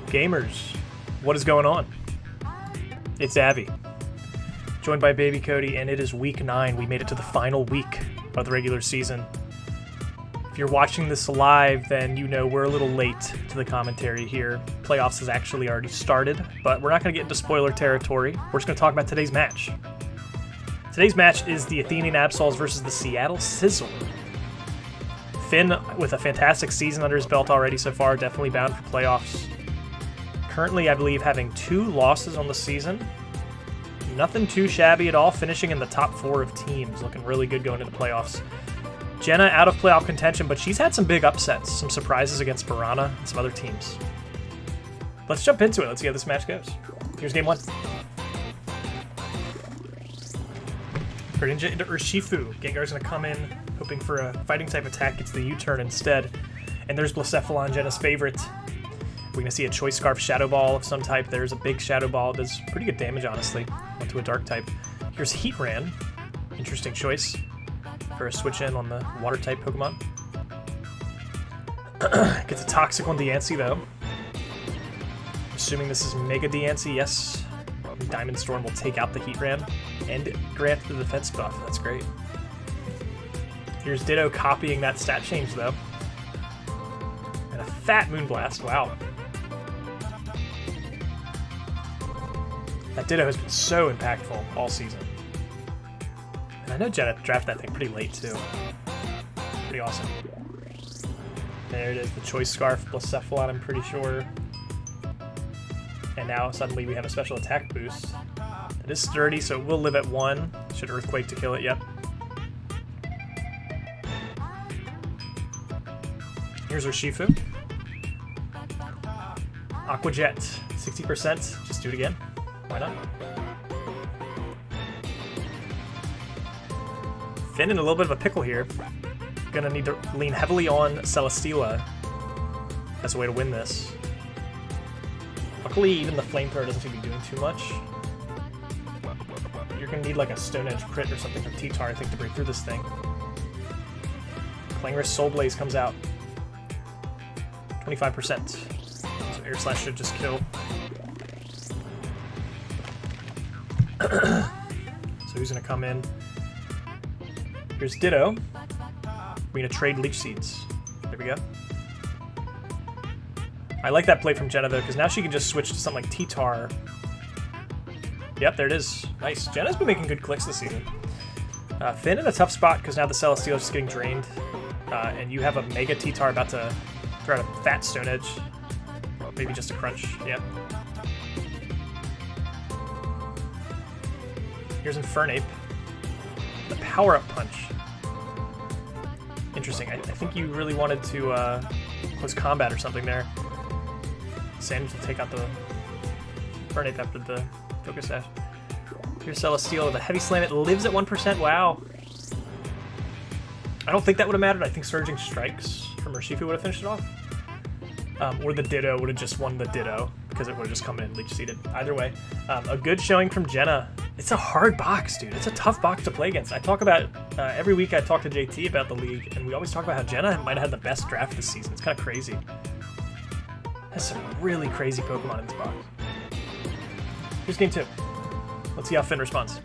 Gamers, what is going on? It's Avi, joined by Baby Cody, and it is week 9. We made it to the final week of the regular season. If you're watching this live, then you know we're a little late to the commentary here. Playoffs has actually already started, but we're not going to get into spoiler territory. We're just going to talk about today's match. Today's match is the Athenian Absols versus the Seattle Scizor. Finn, with a fantastic season under his belt already so far, definitely bound for playoffs. Currently, I believe, having 2 losses on the season. Nothing too shabby at all, finishing in the top 4 of teams. Looking really good going into the playoffs. Jenna out of playoff contention, but she's had some big upsets, some surprises against Piranha and some other teams. Let's jump into it. Let's see how this match goes. Here's game 1. Greninja into Urshifu. Gengar's going to come in, hoping for a fighting type attack. Gets the U-turn instead. And there's Blacephalon, Jenna's favorite. We're going to see a Choice Scarf Shadow Ball of some type. There's a big Shadow Ball. Does pretty good damage, honestly. Went to a Dark type. Here's Heatran. Interesting choice for a switch in on the Water type Pokemon. Gets a Toxic on Diancie, though. Assuming this is Mega Diancie, yes. Diamond Storm will take out the Heatran and grant the defense buff. That's great. Here's Ditto copying that stat change, though. And a fat Moonblast. Wow. That Ditto has been so impactful all season. And I know Jenna drafted that thing pretty late, too. Pretty awesome. There it is, the Choice Scarf, Blacephalon, I'm pretty sure. And now suddenly we have a special attack boost. It is sturdy, so it will live at 1. Should Earthquake to kill it, yep. Here's Urshifu. Aqua Jet, 60%. Just do it again. Why not? Finn in a little bit of a pickle here. Gonna need to lean heavily on Celesteela as a way to win this. Luckily, even the Flamethrower doesn't seem to be doing too much. You're gonna need like a Stone Edge crit or something from T-Tar, I think, to break through this thing. Clangorous Soul Blaze comes out. 25%. So Air Slash should just kill. So who's gonna come in? Here's Ditto. We're gonna trade Leech Seeds. There we go. I like that play from Jenna, though, because now she can just switch to something like T-Tar. Yep, there it is. Nice. Jenna's been making good clicks this season. Finn in a tough spot, because now the Celesteela is just getting drained. And you have a Mega T-Tar about to throw out a fat Stone Edge. Maybe just a Crunch. Yep. Here's Infernape. The Power-Up Punch. Interesting. I think you really wanted to close combat or something there. Sandwich will take out the Infernape after the Focus Sash. Here's Celesteela with a Heavy Slam. It lives at 1%. Wow. I don't think that would have mattered. I think Surging Strikes from Urshifu would have finished it off. Or the Ditto would have just won the Ditto because it would have just come in and Leech Seeded. Either way, a good showing from Jenna. It's a hard box, dude. It's a tough box to play against. I talk about, every week I talk to JT about the league, and we always talk about how Jenna might have had the best draft this season. It's kind of crazy. Has some really crazy Pokemon in this box. Here's game 2. Let's see how Finn responds.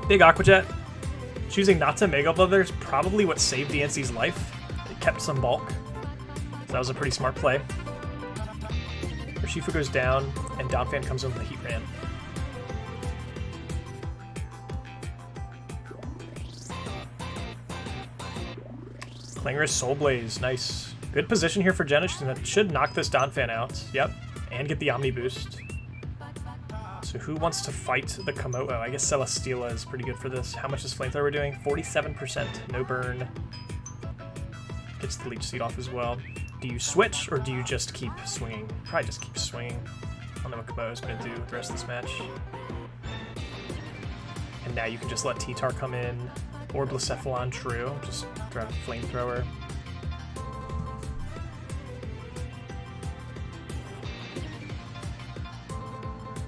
Big Aqua Jet. Choosing not to Mega Evolve there is probably what saved Diancie's life. It kept some bulk. So that was a pretty smart play. Urshifu goes down, and Donphan comes in with the Heatran. Clangorous Soul Blaze, nice. Good position here for Jenna. She should knock this Donphan out. Yep, and get the Omni Boost. So who wants to fight the Komodo? I guess Celesteela is pretty good for this. How much is Flamethrower doing? 47%. No burn. Gets the Leech Seed off as well. Do you switch, or do you just keep swinging? Probably just keep swinging. I don't know what Komodo's going to do with the rest of this match. And now you can just let T-Tar come in, or Blacephalon, true. Just throw out a Flamethrower.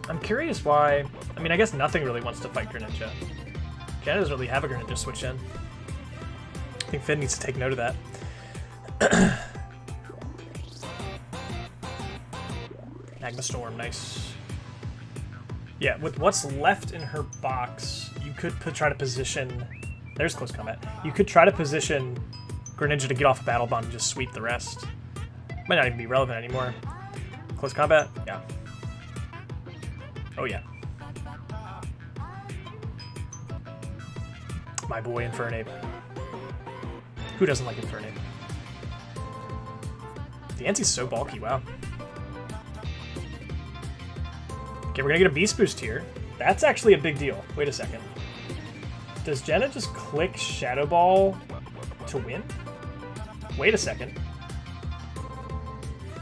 I'm curious why... I mean, I guess nothing really wants to fight Greninja. Jenna doesn't really have a Greninja switch in. I think Finn needs to take note of that. Magma Storm, nice. Yeah, with what's left in her box, you could try to position... There's close combat. You could try to position Greninja to get off a Battle Bond and just sweep the rest. Might not even be relevant anymore. Close combat? Yeah. Oh yeah. My boy Infernape. Who doesn't like Infernape? The Anti's so bulky, wow. Okay, we're gonna get a Beast Boost here. That's actually a big deal. Wait a second. Does Jenna just click Shadow Ball to win? Wait a second.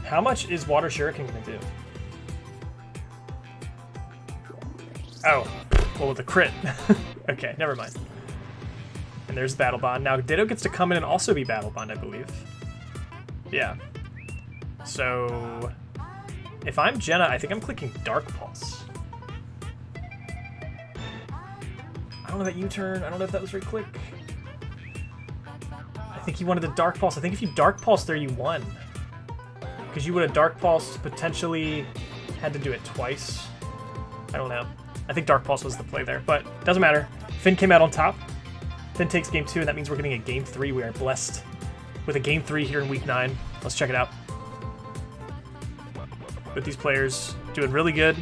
How much is Water Shuriken gonna do? Oh, well, with a crit. Okay, never mind. And there's Battle Bond. Now, Ditto gets to come in and also be Battle Bond, I believe. Yeah. So, if I'm Jenna, I think I'm clicking Dark Pulse. I don't know that U-turn. I don't know if that was right click. I think he wanted the Dark Pulse. I think if you Dark Pulse there, you won. Because you would have Dark Pulse, potentially had to do it twice. I don't know. I think Dark Pulse was the play there, but doesn't matter. Finn came out on top. Finn takes game 2, and that means we're getting a game 3. We are blessed with a game 3 here in week 9. Let's check it out. With these players doing really good.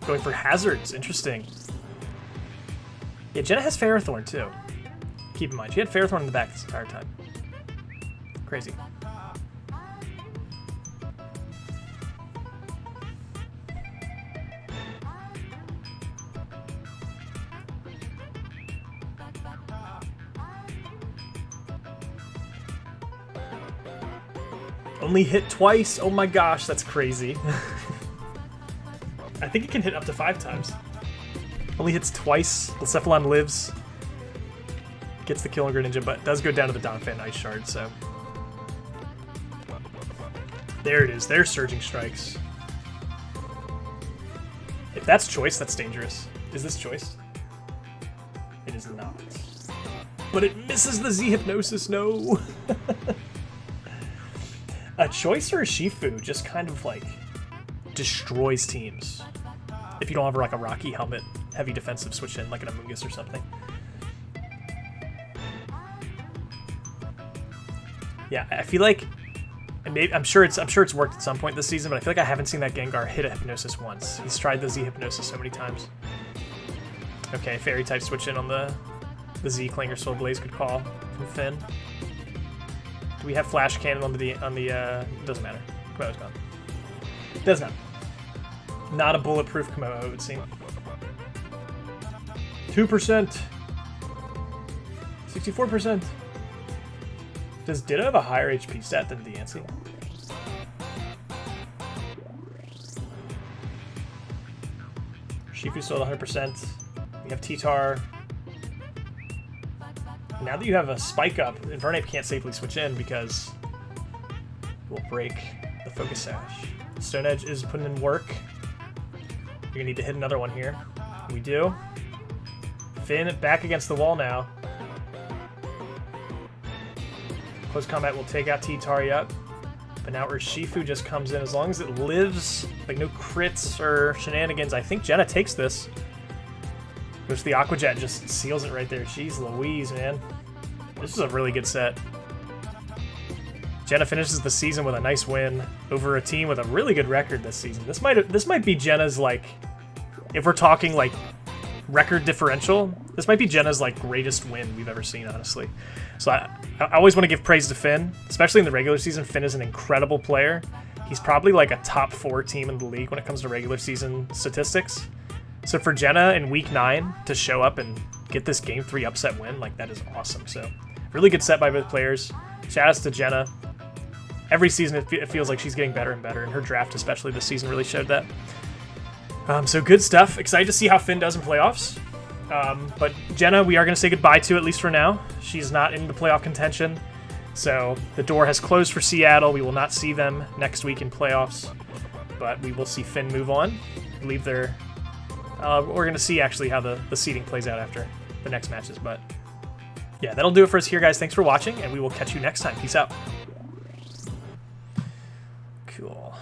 Going for hazards, interesting. Yeah, Jenna has Ferrothorn too. Keep in mind, she had Ferrothorn in the back this entire time. Crazy. Only hit twice? Oh my gosh, that's crazy. I think it can hit up to 5 times. Only hits twice. Blacephalon lives. Gets the kill on Greninja, but does go down to the Donphan Ice Shard, so... There it is. There's Surging Strikes. If that's choice, that's dangerous. Is this choice? It is not. But it misses the Z Hypnosis, no! A choice or a Shifu just kind of, like, destroys teams. If you don't have, like, a Rocky Helmet, heavy defensive switch in, like an Amoonguss or something. Yeah, I feel like... I'm sure it's worked at some point this season, but I feel like I haven't seen that Gengar hit a Hypnosis once. He's tried the Z Hypnosis so many times. Okay, Fairy type switch in on the Z Klinger Soul Blaze. Good call from Finn. Do we have Flash Cannon on the doesn't matter. Komodo's gone. Does not. Not a bulletproof Komodo, it would seem. 2%. 64%. Does Ditto have a higher HP stat than Diancie? Shifu's still at 100%. We have T-Tar. Now that you have a Spike Up, Infernape can't safely switch in because we'll break the Focus Sash. Stone Edge is putting in work. You're gonna need to hit another one here. We do. Finn back against the wall now. Close combat will take out T-Tar, yep. But now Urshifu just comes in. As long as it lives, like no crits or shenanigans, I think Jenna takes this. Which the Aqua Jet just seals it right there. Jeez Louise, man. This is a really good set. Jenna finishes the season with a nice win over a team with a really good record this season. This might be Jenna's, like, if we're talking like record differential, this might be Jenna's like greatest win we've ever seen, honestly. So I always want to give praise to Finn, especially in the regular season. Finn is an incredible player. He's probably like a top 4 team in the league when it comes to regular season statistics. So for Jenna in week 9 to show up and get this game 3 upset win, like, that is awesome. So really good set by both players. Shout outs to Jenna. Every season it feels like she's getting better and better, and her draft especially this season really showed that. So good stuff. Excited to see how Finn does in playoffs. But Jenna, we are going to say goodbye to, at least for now. She's not in the playoff contention. So the door has closed for Seattle. We will not see them next week in playoffs. But we will see Finn move on. I believe they're... we're going to see actually how the seeding plays out after the next matches. But yeah, that'll do it for us here, guys. Thanks for watching, and we will catch you next time. Peace out. Cool.